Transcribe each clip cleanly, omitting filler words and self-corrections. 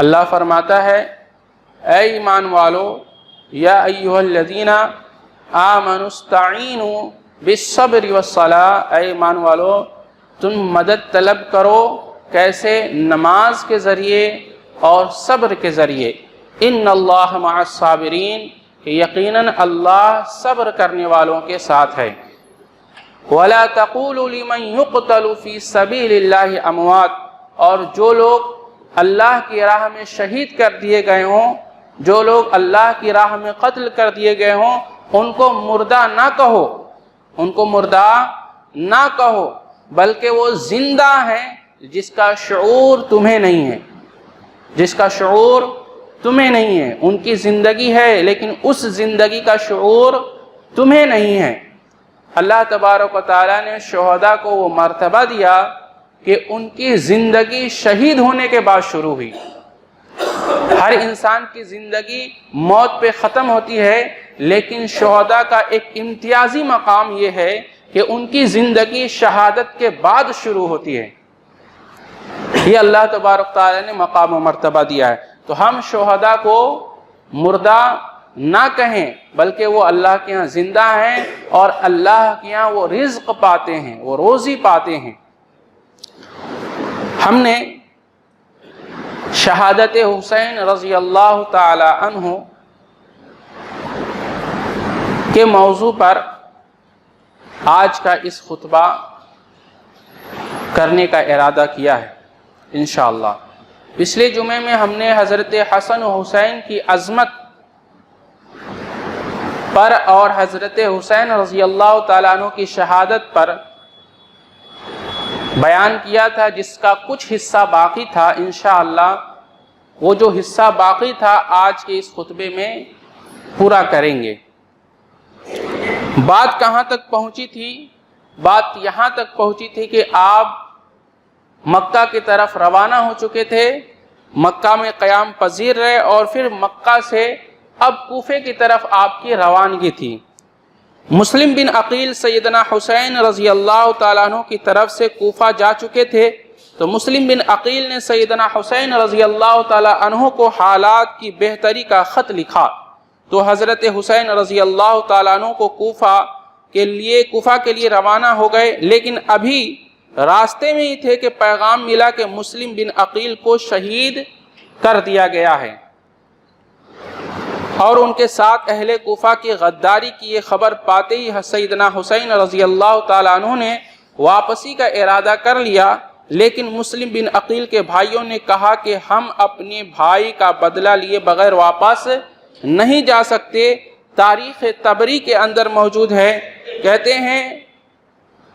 اللہ فرماتا ہے اے ایمان والو یا ایھا الذین آمنوا استعینوا بالصبر والصلاۃ، اے ایمان والو تم مدد طلب کرو، کیسے؟ نماز کے ذریعے اور صبر کے ذریعے۔ ان اللہ مع الصابرین، کہ یقیناً اللہ صبر کرنے والوں کے ساتھ ہے۔ ولا تقولوا لمن يقتل في سبيل الله اموات، اور جو لوگ اللہ کی راہ میں شہید کر دیے گئے ہوں، جو لوگ اللہ کی راہ میں قتل کر دیے گئے ہوں، ان کو مردہ نہ کہو، ان کو مردہ نہ کہو، بلکہ وہ زندہ ہیں جس کا شعور تمہیں نہیں ہے، جس کا شعور تمہیں نہیں ہے۔ ان کی زندگی ہے لیکن اس زندگی کا شعور تمہیں نہیں ہے۔ اللہ تبارک و تعالیٰ نے شہداء کو وہ مرتبہ دیا کہ ان کی زندگی شہید ہونے کے بعد شروع ہوئی۔ ہر انسان کی زندگی موت پہ ختم ہوتی ہے، لیکن شہداء کا ایک امتیازی مقام یہ ہے کہ ان کی زندگی شہادت کے بعد شروع ہوتی ہے۔ یہ اللہ تبارک تعالیٰ نے مقام و مرتبہ دیا ہے۔ تو ہم شہداء کو مردہ نہ کہیں، بلکہ وہ اللہ کے ہاں زندہ ہیں اور اللہ کے ہاں وہ رزق پاتے ہیں، وہ روزی پاتے ہیں۔ ہم نے شہادت حسین رضی اللہ تعالی عنہ کے موضوع پر آج کا اس خطبہ کرنے کا ارادہ کیا ہے انشاءاللہ۔ پچھلے جمعے میں ہم نے حضرت حسن و حسین کی عظمت پر اور حضرت حسین رضی اللہ تعالیٰ عنہ کی شہادت پر بیان کیا تھا، جس کا کچھ حصہ باقی تھا۔ انشاءاللہ وہ جو حصہ باقی تھا آج کے اس خطبے میں پورا کریں گے۔ بات کہاں تک پہنچی تھی؟ بات یہاں تک پہنچی تھی کہ آپ مکہ کی طرف روانہ ہو چکے تھے، مکہ میں قیام پذیر رہے، اور پھر مکہ سے اب کوفے کی طرف آپ کی روانگی تھی۔ مسلم بن عقیل سیدنا حسین رضی اللہ تعالیٰ عنہ کی طرف سے کوفہ جا چکے تھے، تو مسلم بن عقیل نے سیدنا حسین رضی اللہ تعالیٰ عنہ کو حالات کی بہتری کا خط لکھا، تو حضرت حسین رضی اللہ تعالیٰ عنہ کو کوفہ کے لیے روانہ ہو گئے، لیکن ابھی راستے میں ہی تھے کہ پیغام ملا کہ مسلم بن عقیل کو شہید کر دیا گیا ہے، اور ان کے ساتھ اہل کوفہ کی غداری کی یہ خبر پاتے ہی سیدنا حسین رضی اللہ تعالیٰ عنہ نے واپسی کا ارادہ کر لیا۔ لیکن مسلم بن عقیل کے بھائیوں نے کہا کہ ہم اپنے بھائی کا بدلہ لیے بغیر واپس نہیں جا سکتے۔ تاریخ طبری کے اندر موجود ہے، کہتے ہیں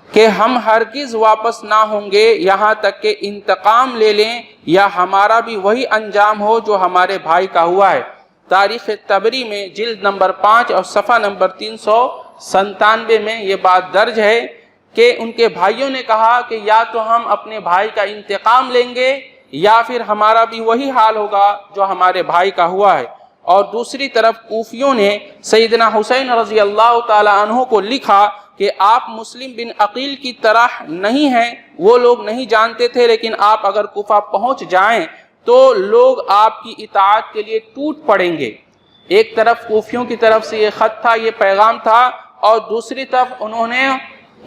کہ ہم ہرگز واپس نہ ہوں گے یہاں تک کہ انتقام لے لیں یا ہمارا بھی وہی انجام ہو جو ہمارے بھائی کا ہوا ہے۔ تاریخ طبری میں جلد نمبر 5 اور صفحہ نمبر 397 میں یہ بات درج ہے کہ ان کے بھائیوں نے کہا کہ یا تو ہم اپنے بھائی کا انتقام لیں گے یا پھر ہمارا بھی وہی حال ہوگا جو ہمارے بھائی کا ہوا ہے۔ اور دوسری طرف کوفیوں نے سیدنا حسین رضی اللہ تعالی عنہ کو لکھا کہ آپ مسلم بن عقیل کی طرح نہیں ہیں، وہ لوگ نہیں جانتے تھے، لیکن آپ اگر کوفہ پہنچ جائیں تو لوگ آپ کی اطاعت کے لیے ٹوٹ پڑیں گے۔ ایک طرف کوفیوں کی طرف سے یہ خط تھا، یہ پیغام تھا، اور دوسری طرف انہوں نے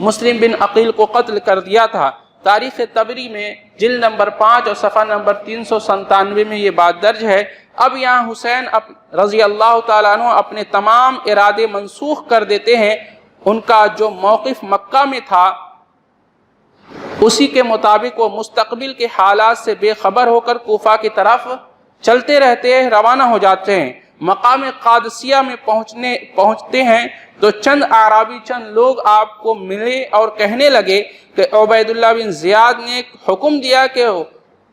مسلم بن عقیل کو قتل کر دیا تھا۔ تاریخ طبری میں جلد نمبر 5 اور صفحہ نمبر 397 میں یہ بات درج ہے۔ اب یہاں حسین رضی اللہ تعالیٰ عنہ اپنے تمام ارادے منسوخ کر دیتے ہیں۔ ان کا جو موقف مکہ میں تھا اسی کے مطابق وہ مستقبل کے حالات سے بے خبر ہو کر کوفہ کی طرف چلتے رہتے ہیں، روانہ ہو جاتے ہیں۔ مقام قادسیہ میں پہنچتے ہیں تو چند اعرابی، چند لوگ آپ کو ملے اور کہنے لگے کہ عبید اللہ بن زیاد نے ایک حکم دیا کہ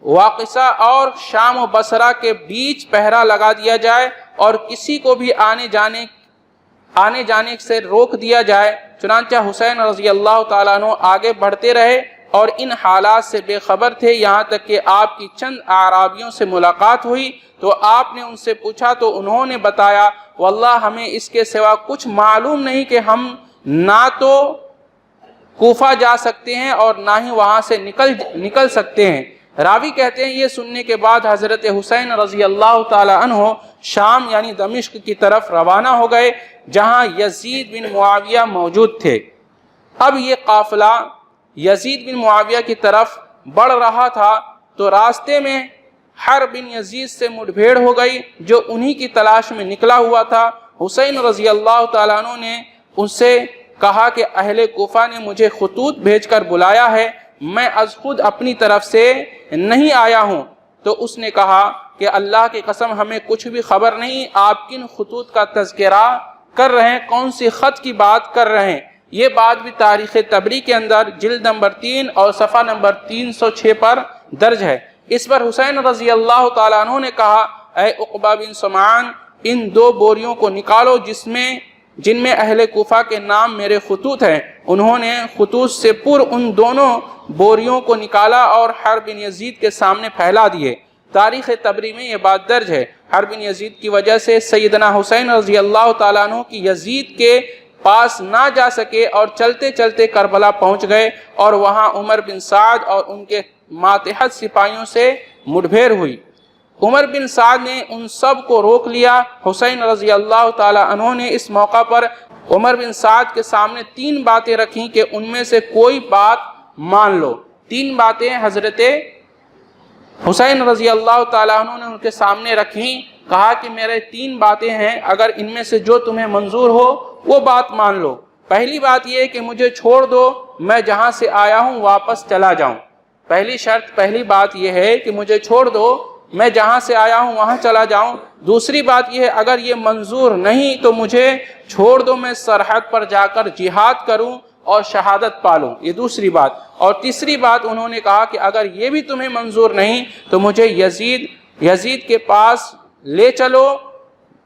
واقصہ اور شام و بصرہ کے بیچ پہرا لگا دیا جائے اور کسی کو بھی آنے جانے سے روک دیا جائے۔ چنانچہ حسین رضی اللہ تعالیٰ عنہ آگے بڑھتے رہے اور ان حالات سے بے خبر تھے، یہاں تک کہ آپ کی چند اعرابیوں سے ملاقات ہوئی تو آپ نے ان سے پوچھا تو انہوں نے بتایا واللہ ہمیں اس کے سوا کچھ معلوم نہیں کہ ہم نہ تو کوفہ جا سکتے ہیں اور نہ ہی وہاں سے نکل سکتے ہیں۔ راوی کہتے ہیں یہ سننے کے بعد حضرت حسین رضی اللہ تعالی عنہ شام یعنی دمشق کی طرف روانہ ہو گئے جہاں یزید بن معاویہ موجود تھے۔ اب یہ قافلہ یزید بن معاویہ کی طرف بڑھ رہا تھا تو راستے میں حرب بن یزید سے مٹبھیڑ ہو گئی جو انہی کی تلاش میں نکلا ہوا تھا۔ حسین رضی اللہ تعالیٰ عنہ نے ان سے کہا کہ اہل کوفہ نے مجھے خطوط بھیج کر بلایا ہے، میں از خود اپنی طرف سے نہیں آیا ہوں۔ تو اس نے کہا کہ اللہ کی قسم ہمیں کچھ بھی خبر نہیں، آپ کن خطوط کا تذکرہ کر رہے ہیں، کون سی خط کی بات کر رہے ہیں۔ یہ بات بھی تاریخ طبری کے اندر جلد نمبر 3 اور صفحہ نمبر 306 پر درج ہے۔ اس پر حسین رضی اللہ تعالیٰ عنہ نے کہا اے عقبہ بن سمعان، ان 2 بوریوں کو نکالو جن میں اہل کوفہ کے نام میرے خطوط ہیں۔ انہوں نے خطوط سے پر ان دونوں بوریوں کو نکالا اور حرب بن یزید کے سامنے پھیلا دیے۔ تاریخ طبری میں یہ بات درج ہے۔ حرب بن یزید کی وجہ سے سیدنا حسین رضی اللہ تعالیٰ عنہ کی یزید کے پاس نہ جا سکے اور چلتے چلتے کربلا پہنچ گئے اور وہاں عمر بن سعد اور ان کے ماتحت سپاہیوں سے مٹبھیڑ ہوئی۔ عمر بن سعد نے ان سب کو روک لیا۔ حسین رضی اللہ تعالی عنہ نے اس موقع پر عمر بن سعد کے سامنے 3 باتیں رکھیں کہ ان میں سے کوئی بات مان لو۔ 3 باتیں حضرت حسین رضی اللہ تعالی عنہ نے ان کے سامنے رکھیں، کہا کہ میرے 3 باتیں ہیں، اگر ان میں سے جو تمہیں منظور ہو وہ بات مان لو۔ پہلی بات یہ ہے کہ مجھے چھوڑ دو، میں جہاں سے آیا ہوں واپس چلا جاؤں۔ پہلی بات یہ ہے کہ مجھے چھوڑ دو، میں جہاں سے آیا ہوں وہاں چلا جاؤں۔ دوسری بات یہ ہے اگر یہ منظور نہیں تو مجھے چھوڑ دو، میں سرحد پر جا کر جہاد کروں اور شہادت پالوں، یہ دوسری بات۔ اور تیسری بات انہوں نے کہا کہ اگر یہ بھی تمہیں منظور نہیں تو مجھے یزید کے پاس لے چلو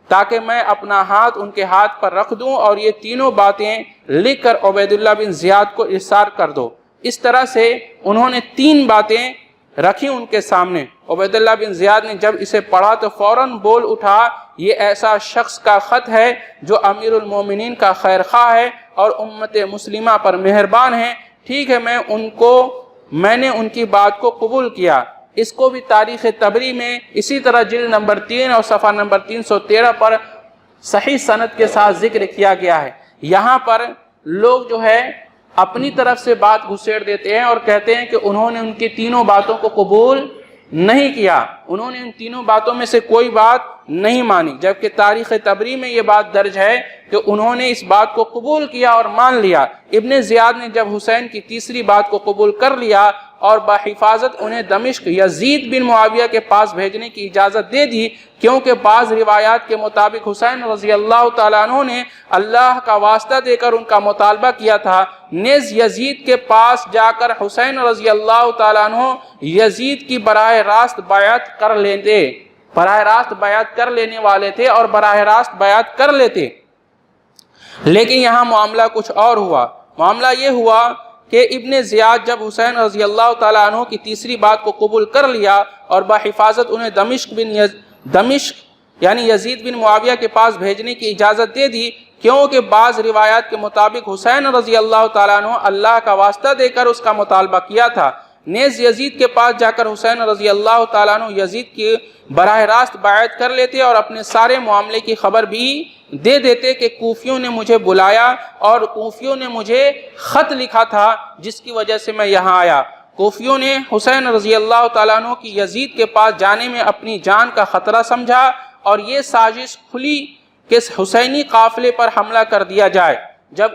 تاکہ میں اپنا ہاتھ ان کے ہاتھ پر رکھ دوں اور یہ تینوں باتیں لکھ کر عبیداللہ بن زیاد کو ارسال کر دو۔ اس طرح سے انہوں نے 3 باتیں رکھی ان کے سامنے۔ عبیداللہ بن زیاد نے جب اسے پڑھا تو فوراً بول اٹھا یہ ایسا شخص کا خط ہے جو امیر المومنین کا خیر خواہ ہے اور امت مسلمہ پر مہربان ہے، ٹھیک ہے میں نے ان کی بات کو قبول کیا۔ اس کو بھی تاریخ طبری میں اسی طرح جلد نمبر 3 اور صفحہ نمبر 313 پر صحیح سند کے ساتھ ذکر کیا گیا ہے۔ یہاں پر لوگ جو ہے اپنی طرف سے بات گھسیڑ دیتے ہیں اور کہتے ہیں کہ انہوں نے ان کی تینوں باتوں کو قبول نہیں کیا، انہوں نے ان تینوں باتوں میں سے کوئی بات نہیں مانی، جبکہ تاریخ طبری میں یہ بات درج ہے کہ انہوں نے اس بات کو قبول کیا اور مان لیا۔ ابن زیاد نے جب حسین کی تیسری بات کو قبول کر لیا اور بحفاظت انہیں دمشق یزید بن معاویہ کے پاس بھیجنے کی اجازت دے دی، کیونکہ بعض روایات کے مطابق حسین رضی اللہ تعالیٰ عنہ نے اللہ کا واسطہ دے کر ان کا مطالبہ کیا تھا، نیز یزید کے پاس جا کر حسین رضی اللہ تعالیٰ عنہ یزید کی براہ راست بیعت کر لینے والے تھے اور براہ راست بیعت کر لیتے۔ لیکن یہاں معاملہ کچھ اور ہوا۔ معاملہ یہ ہوا کہ ابن زیاد جب حسین رضی اللہ تعالیٰ عنہ کی تیسری بات کو قبول کر لیا اور بحفاظت انہیں دمشق یعنی یزید بن معاویہ کے پاس بھیجنے کی اجازت دے دی، کیونکہ بعض روایات کے مطابق حسین رضی اللہ تعالیٰ عنہ اللہ کا واسطہ دے کر اس کا مطالبہ کیا تھا، نیز یزید کے پاس جا کر حسین رضی اللہ تعالیٰ عنہ یزید کی براہ راست بیعت کر لیتے اور اپنے سارے معاملے کی خبر بھی دے دیتے کہ کوفیوں نے مجھے بلایا اور کوفیوں نے مجھے خط لکھا تھا جس کی وجہ سے میں یہاں آیا۔ کوفیوں نے حسین رضی اللہ تعالیٰ عنہ کی یزید کے پاس جانے میں اپنی جان کا خطرہ سمجھا اور یہ سازش کھلی کہ حسینی قافلے پر حملہ کر دیا جائے۔ جب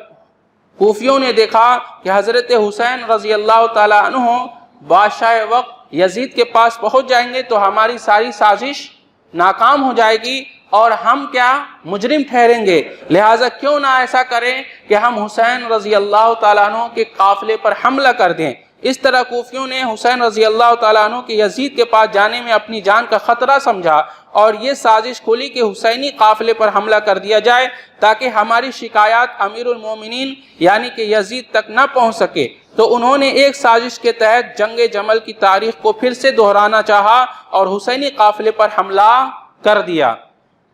کوفیوں نے دیکھا کہ حضرت حسین رضی اللہ تعالیٰ عنہ بادشاہ وقت یزید کے پاس پہنچ جائیں گے تو ہماری ساری سازش ناکام ہو جائے گی اور ہم کیا مجرم ٹھہریں گے، لہٰذا کیوں نہ ایسا کریں کہ ہم حسین رضی اللہ تعالیٰ عنہ کے قافلے پر حملہ کر دیں۔ اس طرح کوفیوں نے حسین رضی اللہ تعالیٰ عنہ کے یزید کے پاس جانے میں اپنی جان کا خطرہ سمجھا اور یہ سازش کھولی کہ حسینی قافلے پر حملہ کر دیا جائے تاکہ ہماری شکایات امیر المومنین یعنی کہ یزید تک نہ پہنچ سکے۔ تو انہوں نے ایک سازش کے تحت جنگ جمل کی تاریخ کو پھر سے دہرانا چاہا اور حسینی قافلے پر حملہ کر دیا۔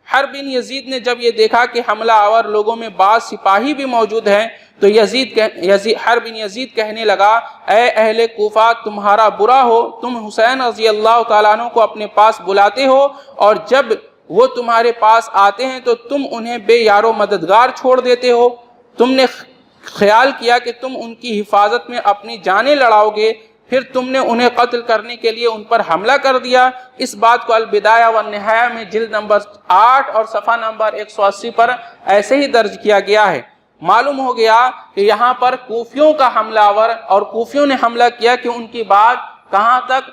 حرب بن یزید نے جب یہ دیکھا کہ حملہ آور لوگوں میں بعض سپاہی بھی موجود ہیں تو حرب بن یزید کہنے لگا، اے اہل کوفہ، تمہارا برا ہو، تم حسین رضی اللہ تعالیٰ عنہ کو اپنے پاس بلاتے ہو اور جب وہ تمہارے پاس آتے ہیں تو تم انہیں بے یار و مددگار چھوڑ دیتے ہو۔ تم نے خیال کیا کہ تم ان کی حفاظت میں اپنی جانیں لڑاؤ گے، پھر تم نے انہیں قتل کرنے کے لیے ان پر حملہ کر دیا۔ اس بات کو البدایہ والنہایہ میں جلد نمبر 8 اور صفحہ نمبر 180 پر ایسے ہی درج کیا گیا ہے۔ معلوم ہو گیا کہ یہاں پر کوفیوں کا حملہ آور اور کوفیوں نے حملہ کیا کہ ان کی بات کہاں تک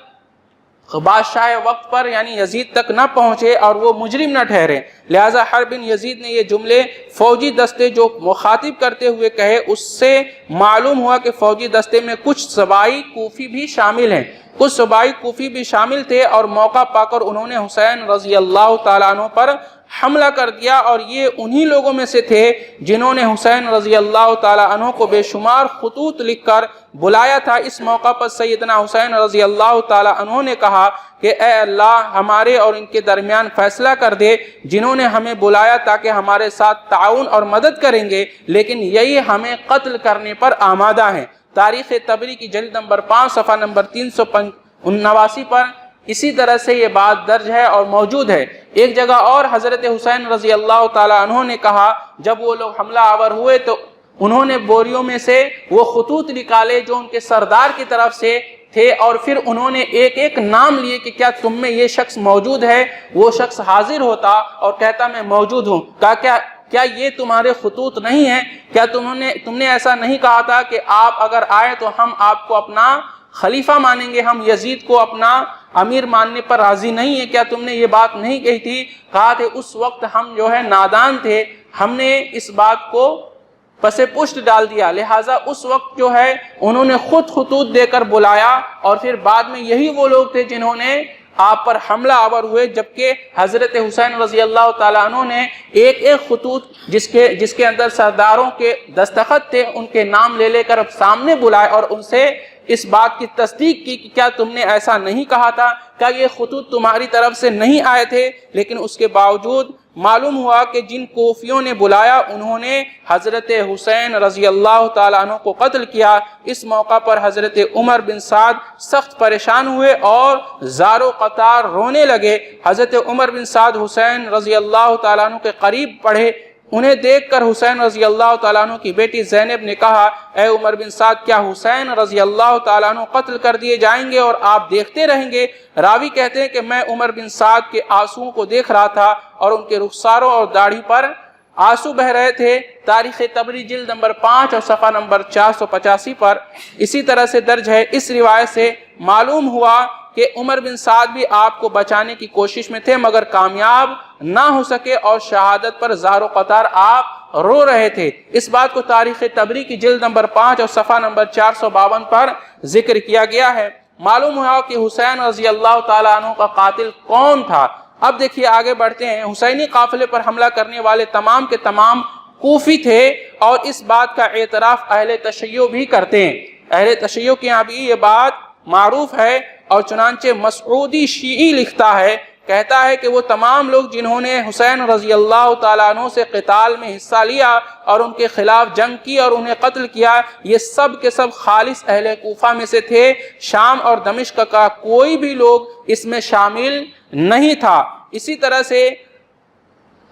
بادشاہ وقت پر یعنی یزید تک نہ پہنچے اور وہ مجرم نہ ٹھہرے، لہٰذا حرب بن یزید نے یہ جملے فوجی دستے جو مخاطب کرتے ہوئے کہے، اس سے معلوم ہوا کہ فوجی دستے میں کچھ صوبائی کوفی بھی شامل ہیں، کچھ صوبائی کوفی بھی شامل تھے اور موقع پا کر انہوں نے حسین رضی اللہ تعالیٰ عنہ پر حملہ کر دیا، اور یہ انہی لوگوں میں سے تھے جنہوں نے حسین رضی اللہ تعالیٰ عنہ کو بے شمار خطوط لکھ کر بلایا تھا۔ اس موقع پر سیدنا حسین رضی اللہ تعالیٰ عنہ نے کہا کہ اے اللہ، ہمارے اور ان کے درمیان فیصلہ کر دے، جنہوں نے ہمیں بلایا تاکہ ہمارے ساتھ تعاون اور مدد کریں گے لیکن یہی ہمیں قتل کرنے پر آمادہ ہیں۔ تاریخ طبری کی جلد نمبر 5 صفحہ نمبر 379 پر اسی طرح سے یہ بات درج ہے اور موجود ہے۔ ایک جگہ اور حضرت حسین رضی اللہ تعالیٰ عنہ نے کہا، جب وہ لوگ حملہ آور ہوئے تو انہوں نے بوریوں میں سے وہ خطوط نکالے جو ان کے سردار کی طرف سے تھے، اور پھر انہوں نے ایک ایک نام لیے کہ کیا تم میں یہ شخص موجود ہے؟ وہ شخص حاضر ہوتا اور کہتا میں موجود ہوں۔ کہا کیا یہ تمہارے خطوط نہیں ہیں؟ کیا تم نے ایسا نہیں کہا تھا کہ آپ اگر آئے تو ہم آپ کو اپنا خلیفہ مانیں گے، ہم یزید کو اپنا امیر ماننے پر راضی نہیں ہیں؟ کیا تم نے یہ بات نہیں کہی تھی؟ کہا کہ اس وقت ہم جو ہے نادان تھے، ہم نے اس بات کو پس پشت ڈال دیا، لہٰذا اس وقت جو ہے انہوں نے خود خطوط دے کر بلایا، اور پھر بعد میں یہی وہ لوگ تھے جنہوں نے آپ پر حملہ آور ہوئے، جبکہ حضرت حسین رضی اللہ تعالیٰ عنہ نے ایک ایک خطوط جس کے اندر سرداروں کے دستخط تھے ان کے نام لے لے کر سامنے بلائے اور ان سے اس بات کی تصدیق کی کہ کیا تم نے ایسا نہیں کہا تھا؟ کیا یہ خطوط تمہاری طرف سے نہیں آئے تھے؟ لیکن اس کے باوجود معلوم ہوا کہ جن کوفیوں نے بلایا انہوں نے حضرت حسین رضی اللہ تعالیٰ عنہ کو قتل کیا۔ اس موقع پر حضرت عمر بن سعد سخت پریشان ہوئے اور زار و قطار رونے لگے۔ حضرت عمر بن سعد حسین رضی اللہ تعالیٰ عنہ کے قریب پڑھے، انہیں دیکھ کر حسین رضی اللہ تعالیٰ عنہ کی بیٹی زینب نے کہا، اے عمر بن سعد، کیا حسین رضی اللہ تعالیٰ عنہ قتل کر دیے جائیں گے اور آپ دیکھتے رہیں گے؟ راوی کہتے ہیں کہ میں عمر بن سعد کے آنسوؤں کو دیکھ رہا تھا اور ان کے رخساروں اور داڑھی پر آنسو بہ رہے تھے۔ تاریخ طبری جلد نمبر 5 اور صفحہ نمبر 485 پر اسی طرح سے درج ہے۔ اس روایت سے معلوم ہوا کہ عمر بن سعد بھی آپ کو بچانے کی کوشش میں تھے مگر کامیاب نہ ہو سکے اور شہادت پر زار و قطار آپ رو رہے تھے۔ اس بات کو تاریخ طبری کی جلد نمبر 5 اور صفحہ نمبر 452 پر ذکر کیا گیا ہے۔ معلوم ہوا کہ حسین رضی اللہ تعالیٰ عنہ کا قاتل کون تھا۔ اب دیکھیے آگے بڑھتے ہیں۔ حسینی قافلے پر حملہ کرنے والے تمام کے تمام کوفی تھے اور اس بات کا اعتراف اہل تشیع بھی کرتے ہیں۔ اہل تشیع کے یہاں بھی یہ بات معروف ہے، اور چنانچہ مسعودی شیعی لکھتا ہے، کہتا ہے کہ وہ تمام لوگ جنہوں نے حسین رضی اللہ تعالیٰ عنہ سے قتال میں حصہ لیا اور ان کے خلاف جنگ کی اور انہیں قتل کیا، یہ سب کے سب خالص اہل کوفہ میں سے تھے۔ شام اور دمشق کا کوئی بھی لوگ اس میں شامل نہیں تھا۔ اسی طرح سے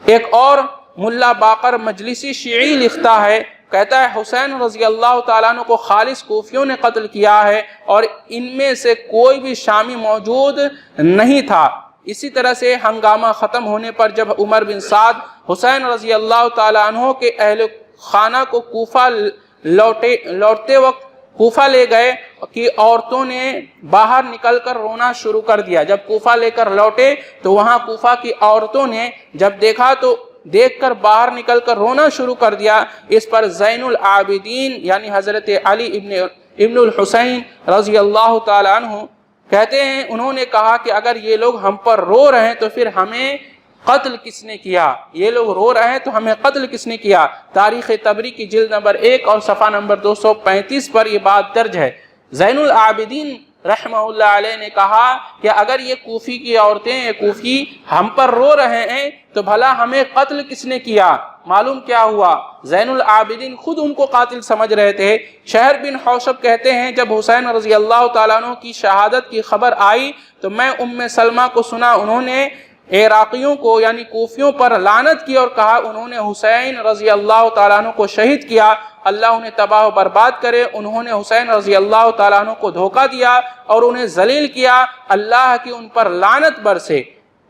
ایک اور ملا باقر مجلسی شیعی لکھتا ہے، کہتا ہے حسین رضی اللہ تعالیٰ عنہ کو خالص کوفیوں نے قتل کیا ہے اور ان میں سے کوئی بھی شامی موجود نہیں تھا۔ اسی طرح سے ہنگامہ ختم ہونے پر جب عمر بن سعد حسین رضی اللہ تعالیٰ عنہ کے اہل خانہ کو کوفہ لوٹتے وقت کوفہ لے گئے کہ عورتوں نے باہر نکل کر رونا شروع کر دیا۔ جب کوفہ لے کر لوٹے تو وہاں کوفہ کی عورتوں نے جب دیکھا تو دیکھ کر باہر نکل کر رونا شروع کر دیا۔ اس پر زین العابدین یعنی حضرت علی ابن الحسین رضی اللہ تعالیٰ عنہ کہتے ہیں، انہوں نے کہا کہ اگر یہ لوگ ہم پر رو رہے ہیں تو پھر ہمیں قتل کس نے کیا؟ یہ لوگ رو رہے ہیں تو ہمیں قتل کس نے کیا؟ تاریخ طبری کی جلد نمبر 1 اور صفحہ نمبر 235 پر یہ بات درج ہے۔ زین العابدین رحمہ اللہ علیہ نے کہا کہ اگر یہ کوفی کی عورتیں، یہ کوفی ہم پر رو رہے ہیں تو بھلا ہمیں قتل کس نے کیا؟ معلوم کیا ہوا؟ زین العابدین خود ان کو قاتل سمجھ رہے تھے۔ شہر بن حوشب کہتے ہیں جب حسین رضی اللہ تعالیٰ عنہ کی شہادت کی خبر آئی تو میں ام سلمہ کو سنا، انہوں نے عراقیوں کو یعنی کوفیوں پر لعنت کی اور کہا انہوں نے حسین رضی اللہ تعالیٰ عنہ کو شہید کیا، اللہ انہیں تباہ و برباد کرے، انہوں نے حسین رضی اللہ تعالیٰ عنہ کو دھوکہ دیا اور انہیں ذلیل کیا، اللہ کی ان پر لعنت برسے۔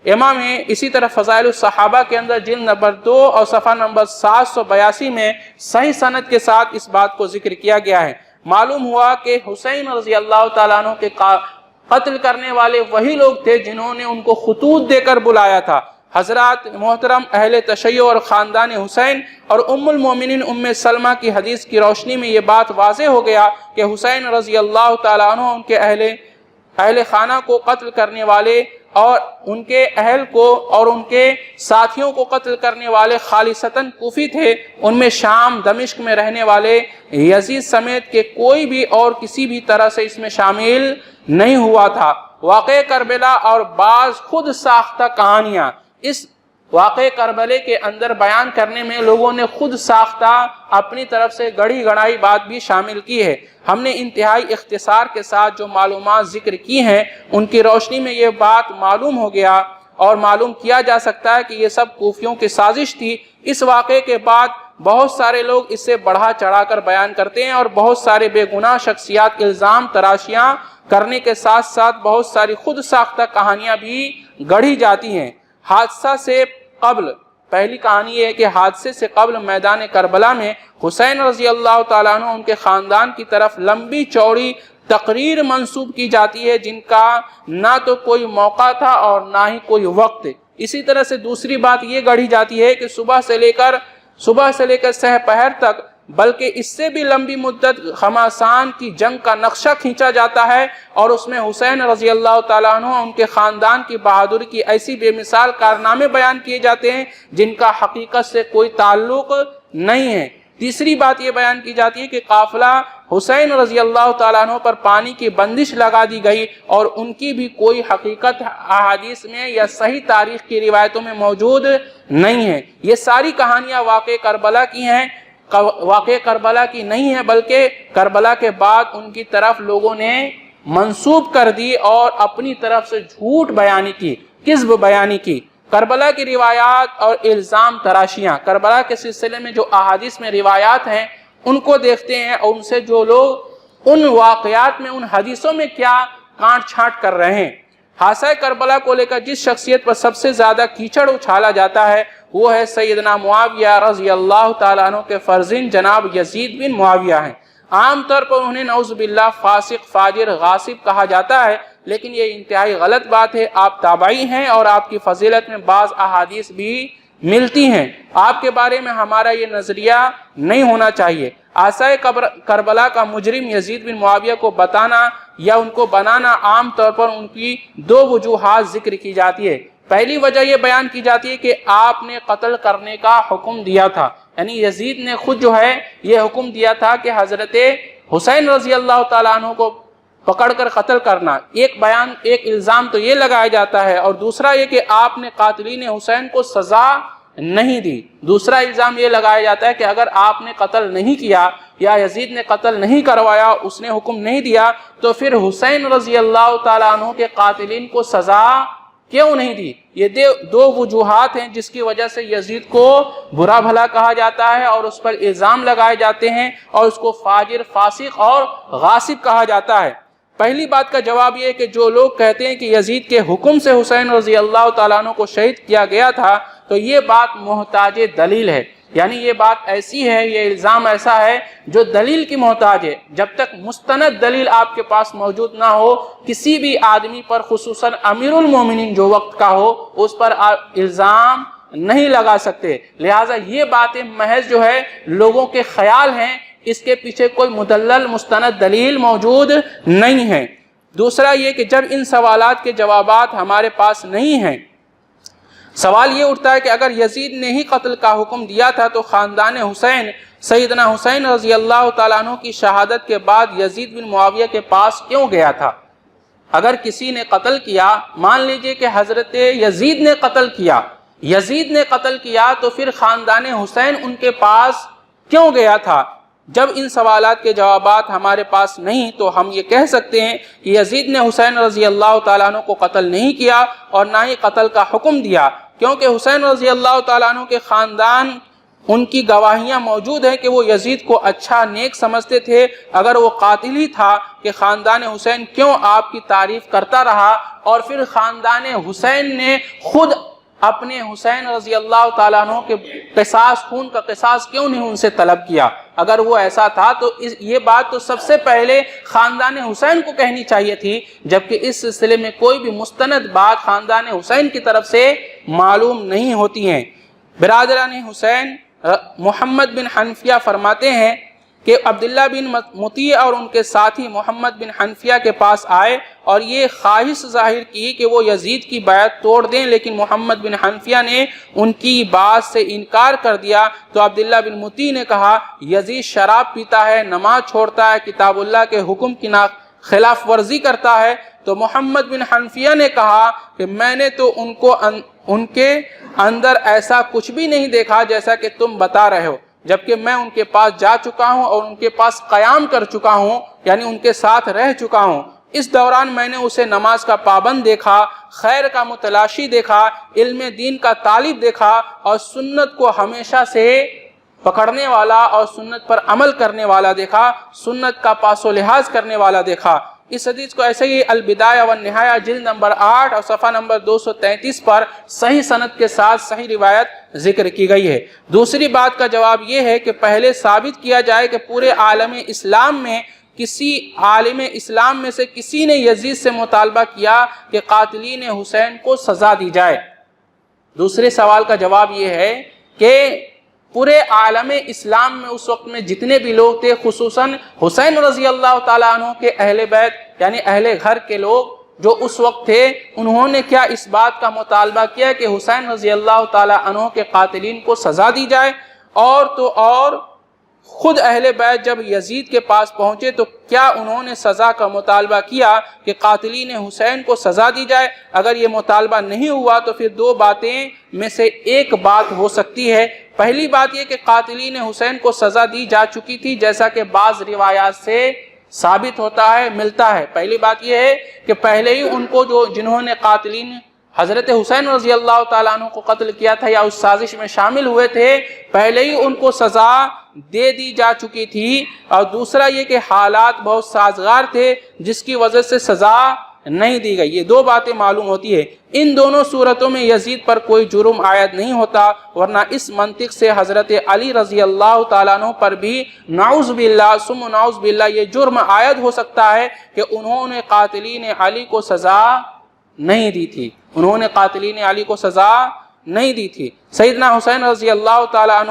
امام اسی طرح فضائل الصحابہ کے اندر جلد نمبر 2 اور صفحہ نمبر 782 میں صحیح سند کے ساتھ اس بات کو ذکر کیا گیا ہے۔ معلوم ہوا کہ حسین رضی اللہ تعالیٰ عنہ کے قتل کرنے والے وہی لوگ تھے جنہوں نے ان کو خطوط دے کر بلایا تھا۔ حضرات محترم اہل تشیع اور خاندان حسین اور ام المومنین ام سلمہ کی حدیث کی روشنی میں یہ بات واضح ہو گیا کہ حسین رضی اللہ تعالیٰ عنہ ان کے اہل خانہ کو قتل کرنے والے اور ان کے اہل کو اور ان کے ساتھیوں کو قتل کرنے والے خالصتاً کوفی تھے۔ ان میں شام دمشق میں رہنے والے یزید سمیت کے کوئی بھی اور کسی بھی طرح سے اس میں شامل نہیں ہوا تھا۔ واقعہ کربلا اور بعض خود ساختہ کہانیاں اس واقع کربلے کے اندر بیان کرنے میں لوگوں نے خود ساختہ اپنی طرف سے گڑھی گڑھائی بات بھی شامل کی ہے۔ ہم نے انتہائی اختصار کے ساتھ جو معلومات ذکر کی ہیں ان کی روشنی میں یہ بات معلوم ہو گیا اور معلوم کیا جا سکتا ہے کہ یہ سب کوفیوں کی سازش تھی۔ اس واقعے کے بعد بہت سارے لوگ اس سے بڑھا چڑھا کر بیان کرتے ہیں اور بہت سارے بے گناہ شخصیات الزام تراشیاں کرنے کے ساتھ ساتھ بہت ساری خود ساختہ کہانیاں بھی گڑھی جاتی ہیں۔ حادثہ سے قبل پہلی کہانی یہ ہے کہ حادثے سے قبل میدان کربلا میں حسین رضی اللہ تعالیٰ عنہ ان کے خاندان کی طرف لمبی چوڑی تقریر منسوب کی جاتی ہے جن کا نہ تو کوئی موقع تھا اور نہ ہی کوئی وقت۔ اسی طرح سے دوسری بات یہ گڑھی جاتی ہے کہ صبح سے لے کر سہ پہر تک بلکہ اس سے بھی لمبی مدت خراسان کی جنگ کا نقشہ کھینچا جاتا ہے اور اس میں حسین رضی اللہ تعالیٰ عنہ ان کے خاندان کی بہادری کی ایسی بے مثال کارنامے بیان کیے جاتے ہیں جن کا حقیقت سے کوئی تعلق نہیں ہے۔ تیسری بات یہ بیان کی جاتی ہے کہ قافلہ حسین رضی اللہ تعالیٰ عنہ پر پانی کی بندش لگا دی گئی اور ان کی بھی کوئی حقیقت احادیث میں یا صحیح تاریخ کی روایتوں میں موجود نہیں ہے۔ یہ ساری کہانیاں واقع کربلا کی ہیں، واقع کربلا کی نہیں ہے بلکہ کربلا کے بعد ان کی طرف لوگوں نے منسوب کر دی اور اپنی طرف سے جھوٹ بیانی کی، کذب بیانی کی۔ کربلا کی روایات اور الزام تراشیاں، کربلا کے سلسلے میں جو احادیث میں روایات ہیں ان کو دیکھتے ہیں اور ان سے جو لوگ ان واقعات میں ان حدیثوں میں کیا کانٹ چھانٹ کر رہے ہیں۔ حادثہ کربلا کو لے کر جس شخصیت پر سب سے زیادہ کیچڑ اچھالا جاتا ہے وہ ہے سیدنا معاویہ رضی اللہ تعالیٰ عنہ کے فرزند جناب یزید بن معاویہ ہیں۔ عام طور پر انہیں نعوذ باللہ فاسق، فاجر، غاصب کہا جاتا ہے، لیکن یہ انتہائی غلط بات ہے۔ آپ تابعی ہیں اور آپ کی فضیلت میں بعض احادیث بھی ملتی ہیں، آپ کے بارے میں ہمارا یہ نظریہ نہیں ہونا چاہیے۔ حادثہ کربلا کا مجرم یزید بن معاویہ کو بتانا یا ان کو بنانا عام طور پر ان کی دو وجوہات ذکر کی جاتی ہے۔ پہلی وجہ یہ بیان کی جاتی ہے کہ آپ نے قتل کرنے کا حکم دیا تھا، یعنی یزید نے خود جو ہے یہ حکم دیا تھا کہ حضرت حسین رضی اللہ تعالیٰ عنہ کو پکڑ کر قتل کرنا۔ ایک الزام تو یہ لگایا جاتا ہے اور دوسرا یہ کہ آپ نے قاتلین حسین کو سزا نہیں دی۔ دوسرا الزام یہ لگایا جاتا ہے کہ اگر آپ نے قتل نہیں کیا یا یزید نے قتل نہیں کروایا، اس نے حکم نہیں دیا، تو پھر حسین رضی اللہ تعالیٰ عنہ کے قاتلین کو سزا کیوں نہیں دی؟ یہ دو وجوہات ہیں جس کی وجہ سے یزید کو برا بھلا کہا جاتا ہے اور اس پر الزام لگائے جاتے ہیں اور اس کو فاجر، فاسق اور غاصب کہا جاتا ہے۔ پہلی بات کا جواب یہ ہے کہ جو لوگ کہتے ہیں کہ یزید کے حکم سے حسین رضی اللہ تعالیٰ عنہ کو شہید کیا گیا تھا تو یہ بات محتاج دلیل ہے، یعنی یہ بات ایسی ہے، یہ الزام ایسا ہے جو دلیل کی محتاج ہے۔ جب تک مستند دلیل آپ کے پاس موجود نہ ہو کسی بھی آدمی پر، خصوصاً امیر المومنین جو وقت کا ہو، اس پر الزام نہیں لگا سکتے۔ لہٰذا یہ باتیں محض جو ہے لوگوں کے خیال ہیں، اس کے پیچھے کوئی مدلل مستند دلیل موجود نہیں ہے۔ دوسرا یہ کہ جب ان سوالات کے جوابات ہمارے پاس نہیں ہیں، سوال یہ اٹھتا ہے کہ اگر یزید نے ہی قتل کا حکم دیا تھا تو خاندان حسین سیدنا حسین رضی اللہ تعالیٰ عنہ کی شہادت کے بعد یزید بن معاویہ کے پاس کیوں گیا تھا؟ اگر کسی نے قتل کیا، مان لیجئے کہ حضرت یزید نے قتل کیا، یزید نے قتل کیا، تو پھر خاندان حسین ان کے پاس کیوں گیا تھا؟ جب ان سوالات کے جوابات ہمارے پاس نہیں تو ہم یہ کہہ سکتے ہیں کہ یزید نے حسین رضی اللہ تعالیٰ عنہ کو قتل نہیں کیا اور نہ ہی قتل کا حکم دیا، کیونکہ حسین رضی اللہ تعالیٰ عنہ کے خاندان، ان کی گواہیاں موجود ہیں کہ وہ یزید کو اچھا نیک سمجھتے تھے۔ اگر وہ قاتل ہی تھا کہ خاندان حسین کیوں آپ کی تعریف کرتا رہا، اور پھر خاندان حسین نے خود اپنے حسین رضی اللہ تعالیٰ عنہ کے قصاص، خون کا قصاص کیوں نہیں ان سے طلب کیا؟ اگر وہ ایسا تھا تو یہ بات تو سب سے پہلے خاندان حسین کو کہنی چاہیے تھی، جبکہ اس سلسلے میں کوئی بھی مستند بات خاندان حسین کی طرف سے معلوم نہیں ہوتی ہیں۔ برادران حسین، محمد بن حنفیہ فرماتے ہیں کہ عبداللہ بن مطیع اور ان کے ساتھی محمد بن حنفیہ کے پاس آئے اور یہ خواہش ظاہر کی کہ وہ یزید کی بیعت توڑ دیں، لیکن محمد بن حنفیہ نے ان کی بات سے انکار کر دیا۔ تو عبداللہ بن مطیع نے کہا، یزید شراب پیتا ہے، نماز چھوڑتا ہے، کتاب اللہ کے حکم کی خلاف ورزی کرتا ہے۔ تو محمد بن حنفیہ نے کہا کہ میں نے تو ان کے اندر ایسا کچھ بھی نہیں دیکھا جیسا کہ تم بتا رہے ہو، جبکہ میں ان کے پاس جا چکا ہوں اور ان کے پاس قیام کر چکا ہوں، یعنی ان کے ساتھ رہ چکا ہوں۔ اس دوران میں نے اسے نماز کا پابند دیکھا، خیر کا متلاشی دیکھا، علم دین کا طالب دیکھا، اور سنت کو ہمیشہ سے پکڑنے والا اور سنت پر عمل کرنے والا دیکھا، سنت کا پاس و لحاظ کرنے والا دیکھا۔ اس حدیث کو ایسے ہی البدایہ والنہایہ جلد نمبر 8 اور صفحہ نمبر 233 پر صحیح سند کے ساتھ صحیح روایت ذکر کی گئی ہے۔ دوسری بات کا جواب یہ ہے کہ پہلے ثابت کیا جائے کہ پورے عالم اسلام میں کسی عالم اسلام میں سے کسی نے یزید سے مطالبہ کیا کہ قاتلین حسین کو سزا دی جائے۔ دوسرے سوال کا جواب یہ ہے کہ پورے عالم اسلام میں اس وقت میں جتنے بھی لوگ تھے، خصوصاً حسین رضی اللہ تعالیٰ عنہ کے اہل بیت یعنی اہل گھر کے لوگ جو اس وقت تھے، انہوں نے کیا اس بات کا مطالبہ کیا کہ حسین رضی اللہ تعالیٰ عنہ کے قاتلین کو سزا دی جائے؟ اور خود اہل بیت جب یزید کے پاس پہنچے تو کیا انہوں نے سزا کا مطالبہ کیا کہ قاتلین حسین کو سزا دی جائے؟ اگر یہ مطالبہ نہیں ہوا تو پھر دو باتیں میں سے ایک بات ہو سکتی ہے۔ پہلی بات یہ کہ قاتلین حسین کو سزا دی جا چکی تھی، جیسا کہ بعض روایات سے ثابت ہوتا ہے، ملتا ہے۔ پہلی بات یہ ہے کہ پہلے ہی ان کو جنہوں نے قاتلین حضرت حسین رضی اللہ تعالیٰ عنہ کو قتل کیا تھا یا اس سازش میں شامل ہوئے تھے، پہلے ہی ان کو سزا دے دی جا چکی تھی۔ اور دوسرا یہ کہ حالات بہت سازگار تھے جس کی وجہ سے سزا نہیں دی گئی۔ یہ دو باتیں معلوم ہوتی ہے۔ ان دونوں صورتوں میں یزید پر کوئی جرم عائد نہیں ہوتا، ورنہ اس منطق سے حضرت علی رضی اللہ تعالیٰ عنہ پر بھی نعوذ باللہ ثم نعوذ باللہ یہ جرم عائد ہو سکتا ہے کہ انہوں نے قاتلین علی کو سزا نہیں دی تھی، انہوں نے قاتلین علی کو سزا نہیں دی تھی۔ سیدنا حسین رضی اللہ تعالیٰ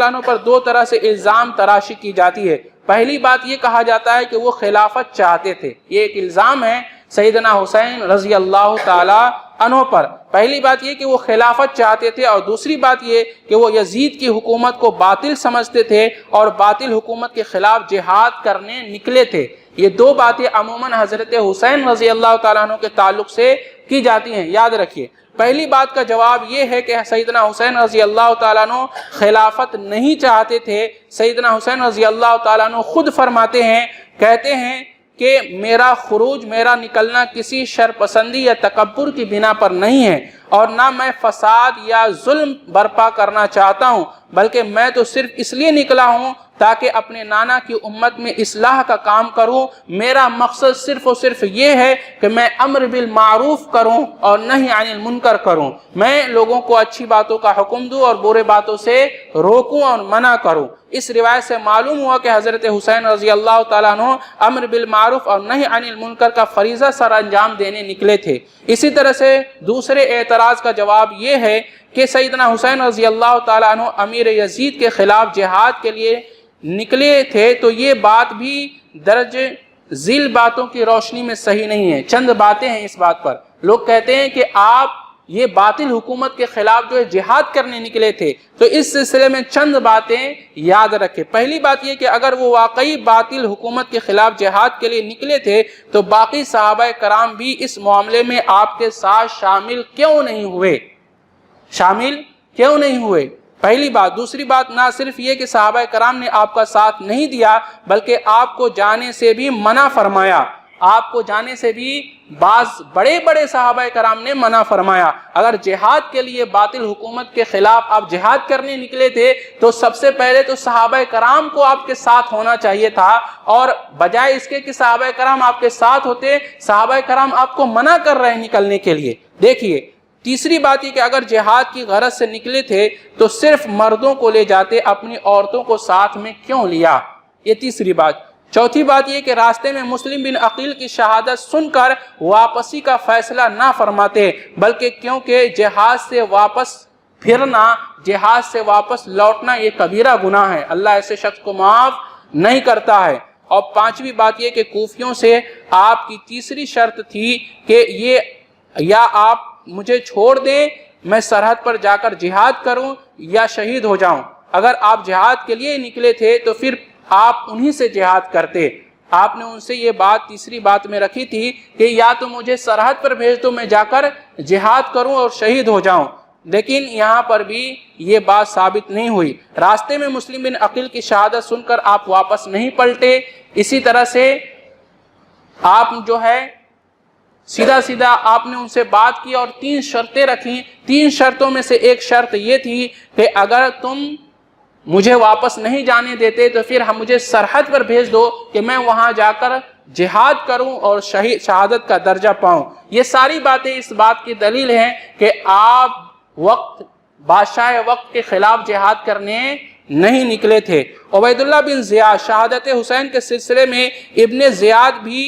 عنہ پر دو طرح سے الزام تراشی کی جاتی ہے۔ پہلی بات یہ کہا جاتا ہے کہ وہ خلافت چاہتے تھے، یہ ایک الزام ہے سیدنا حسین رضی اللہ تعالیٰ عنہ پر۔ پہلی بات یہ کہ وہ خلافت چاہتے تھے، اور دوسری بات یہ کہ وہ یزید کی حکومت کو باطل سمجھتے تھے اور باطل حکومت کے خلاف جہاد کرنے نکلے تھے۔ یہ دو باتیں عموماً حضرت حسین رضی اللہ تعالیٰ عنہ کے تعلق سے کی جاتی ہیں، یاد رکھیے۔ پہلی بات کا جواب یہ ہے کہ سیدنا حسین رضی اللہ تعالیٰ عنہ خلافت نہیں چاہتے تھے۔ سیدنا حسین رضی اللہ تعالیٰ عنہ خود فرماتے ہیں، کہتے ہیں کہ میرا خروج، میرا نکلنا کسی شرپسندی یا تکبر کی بنا پر نہیں ہے، اور نہ میں فساد یا ظلم برپا کرنا چاہتا ہوں، بلکہ میں تو صرف اس لیے نکلا ہوں تاکہ اپنے نانا کی امت میں اصلاح کا کام کروں۔ میرا مقصد صرف اور صرف یہ ہے کہ میں امر بالمعروف کروں اور نہی عن المنکر کروں، میں لوگوں کو اچھی باتوں کا حکم دوں اور برے باتوں سے روکوں اور منع کروں۔ اس روایت سے معلوم ہوا کہ حضرت حسین رضی اللہ تعالیٰ عنہ امر بالمعروف اور نہی عن المنکر کا فریضہ سر انجام دینے نکلے تھے۔ اسی طرح سے دوسرے اعتراض کا جواب یہ ہے کہ سیدنا حسین رضی اللہ تعالیٰ عنہ امیر یزید کے خلاف جہاد کے لیے نکلے تھے، تو یہ بات بھی درج ذیل باتوں کی روشنی میں صحیح نہیں ہے۔ چند باتیں ہیں اس بات پر۔ لوگ کہتے ہیں کہ آپ یہ باطل حکومت کے خلاف جو ہے جہاد کرنے نکلے تھے۔ تو اس سلسلے میں چند باتیں یاد رکھیں۔ پہلی بات یہ کہ اگر وہ واقعی باطل حکومت کے خلاف جہاد کے لیے نکلے تھے تو باقی صحابہ کرام بھی اس معاملے میں آپ کے ساتھ شامل کیوں نہیں ہوئے؟ پہلی بات۔ دوسری بات، نہ صرف یہ کہ صحابہ کرام نے آپ کا ساتھ نہیں دیا بلکہ آپ کو جانے سے بھی منع فرمایا۔ آپ کو جانے سے بھی بعض بڑے بڑے صحابہ کرام نے منع فرمایا۔ اگر جہاد کے لیے باطل حکومت کے خلاف آپ جہاد کرنے نکلے تھے تو سب سے پہلے تو صحابہ کرام کو آپ کے ساتھ ہونا چاہیے تھا، اور بجائے اس کے کہ صحابہ کرام آپ کے ساتھ ہوتے، صحابہ کرام آپ کو منع کر رہے ہیں نکلنے کے لیے۔ دیکھیے، تیسری بات یہ کہ اگر جہاد کی غرض سے نکلے تھے تو صرف مردوں کو لے جاتے، اپنی عورتوں کو ساتھ میں کیوں لیا؟ یہ تیسری بات۔ چوتھی بات یہ کہ راستے میں مسلم بن عقیل کی شہادت سن کر واپسی کا فیصلہ نہ فرماتے، بلکہ کیونکہ جہاد سے واپس پھرنا، جہاد سے واپس لوٹنا یہ کبیرہ گناہ ہے، اللہ ایسے شخص کو معاف نہیں کرتا ہے۔ اور پانچویں بات یہ کہ کوفیوں سے آپ کی تیسری شرط تھی کہ یہ یا آپ مجھے چھوڑ دیں، میں سرحد پر جا کر جہاد کروں یا شہید ہو جاؤں۔ اگر آپ جہاد کے لیے نکلے تھے تو پھر آپ انہی سے جہاد کرتے۔ آپ نے ان سے یہ بات تیسری بات میں رکھی تھی کہ یا تو مجھے سرحد پر بھیج دو، میں جا کر جہاد کروں اور شہید ہو جاؤں، لیکن یہاں پر بھی یہ بات ثابت نہیں ہوئی۔ راستے میں مسلم بن عقیل کی شہادت سن کر آپ واپس نہیں پلٹے۔ اسی طرح سے آپ جو ہے سیدھا آپ نے ان سے بات کی اور 3 شرطیں رکھیں۔ 3 شرطوں میں سے ایک شرط یہ تھی کہ اگر تم مجھے واپس نہیں جانے دیتے تو پھر مجھے سرحد پر بھیج دو کہ میں وہاں جا کر جہاد کروں اور شہادت کا درجہ پاؤں۔ یہ ساری باتیں اس بات کی دلیل ہیں کہ آپ بادشاہ وقت کے خلاف جہاد کرنے نہیں نکلے تھے۔ عبید اللہ بن زیاد، شہادت حسین کے سلسلے میں ابن زیاد بھی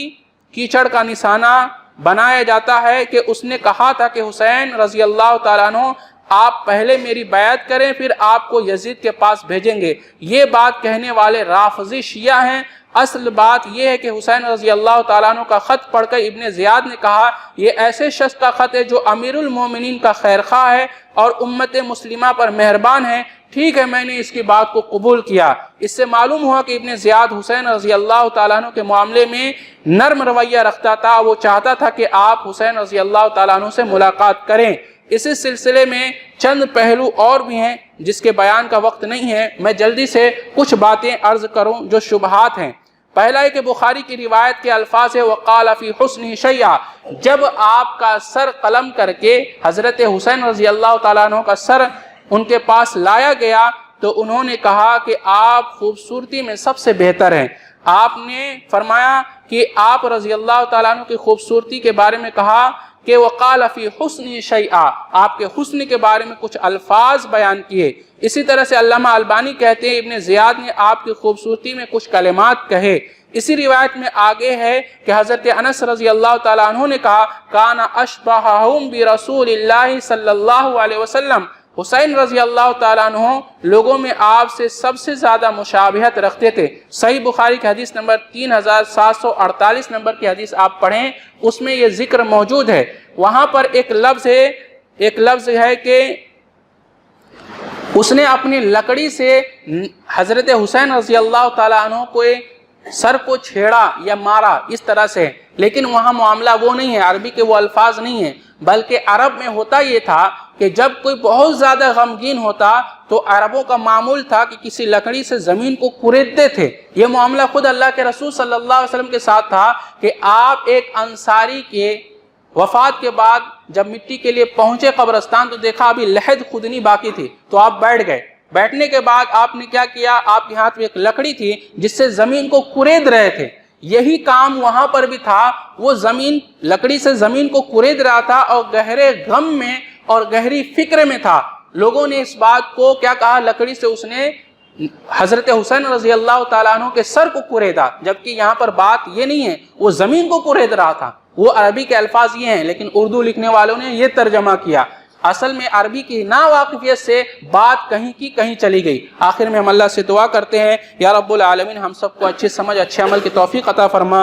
کیچڑ کا نشانہ بنایا جاتا ہے کہ اس نے کہا تھا کہ حسین رضی اللہ تعالیٰ عنہ آپ پہلے میری بیعت کریں، پھر آپ کو یزید کے پاس بھیجیں گے۔ یہ بات کہنے والے رافضی شیعہ ہیں۔ اصل بات یہ ہے کہ حسین رضی اللہ تعالیٰ عنہ کا خط پڑھ کر ابن زیاد نے کہا یہ ایسے شخص کا خط ہے جو امیر المومنین کا خیرخواہ ہے اور امت مسلمہ پر مہربان ہے۔ ٹھیک ہے، میں نے اس کی بات کو قبول کیا۔ اس سے معلوم ہوا کہ ابن زیاد حسین رضی اللہ تعالیٰ عنہ کے معاملے میں نرم رویہ رکھتا تھا۔ وہ چاہتا تھا کہ آپ حسین رضی اللہ تعالیٰ عنہ سے ملاقات کریں۔ اسی سلسلے میں چند پہلو اور بھی ہیں جس کے بیان کا وقت نہیں ہے، میں جلدی سے کچھ باتیں عرض کروں جو شبہات ہیں۔ پہلا ہے کہ بخاری کی روایت کے الفاظ ہے وقال فی حسنہ شیئا، جب آپ کا سر قلم کر کے حضرت حسین رضی اللہ تعالیٰ عنہ کا سر ان کے پاس لایا گیا تو انہوں نے کہا کہ آپ خوبصورتی میں سب سے بہتر ہیں۔ آپ نے فرمایا کہ آپ رضی اللہ تعالیٰ عنہ کی خوبصورتی کے بارے میں کہا کہ وقال فی حسن شیئا، آپ کے حسن کے بارے میں کچھ الفاظ بیان کیے۔ اسی طرح سے علامہ البانی کہتے ہیں ابن زیاد نے آپ کی خوبصورتی میں کچھ کلمات کہے۔ اسی روایت میں آگے ہے کہ حضرت انس رضی اللہ تعالیٰ عنہ نے کہا کان اشبہہم برسول اللہ صلی اللہ علیہ وسلم، حسین رضی اللہ تعالیٰ عنہ لوگوں میں آپ سے سب سے زیادہ مشابہت رکھتے تھے۔ صحیح بخاری کی حدیث نمبر 3748 نمبر کی حدیث آپ پڑھیں، اس میں یہ ذکر موجود ہے۔ وہاں پر ایک لفظ ہے کہ اس نے اپنی لکڑی سے حضرت حسین رضی اللہ تعالیٰ عنہ کو سر کو چھیڑا یا مارا، اس طرح سے، لیکن وہاں معاملہ وہ نہیں ہے، عربی کے وہ الفاظ نہیں ہیں، بلکہ عرب میں ہوتا یہ تھا کہ جب کوئی بہت زیادہ غمگین ہوتا تو عربوں کا معمول تھا کہ کسی لکڑی سے زمین کو کریدتے تھے۔ یہ معاملہ خود اللہ کے رسول صلی اللہ علیہ وسلم کے ساتھ تھا کہ آپ ایک انصاری کے وفات کے بعد جب مٹی کے لیے پہنچے قبرستان تو دیکھا ابھی لحد کھودنی باقی تھی، تو آپ بیٹھ گئے۔ بیٹھنے کے بعد آپ نے کیا کیا، آپ کے ہاتھ میں ایک لکڑی تھی جس سے زمین کو کورید رہے تھے۔ یہی کام وہاں پر بھی تھا، وہ لکڑی سے زمین کو کورید رہا تھا اور گہرے غم میں اور گہری فکر میں تھا۔ لوگوں نے اس بات کو کیا کہا، لکڑی سے اس نے حضرت حسین رضی اللہ تعالیٰ عنہ کے سر کو کوریدا، جبکہ یہاں پر بات یہ نہیں ہے، وہ زمین کو کورید رہا تھا۔ وہ عربی کے الفاظ یہ ہیں، لیکن اردو لکھنے والوں نے یہ ترجمہ کیا۔ اصل میں عربی کی ناواقفیت سے بات کہیں کی کہیں چلی گئی۔ آخر میں ہم اللہ سے دعا کرتے ہیں یا رب العالمین ہم سب کو اچھی سمجھ اچھے عمل کی توفیق عطا فرما۔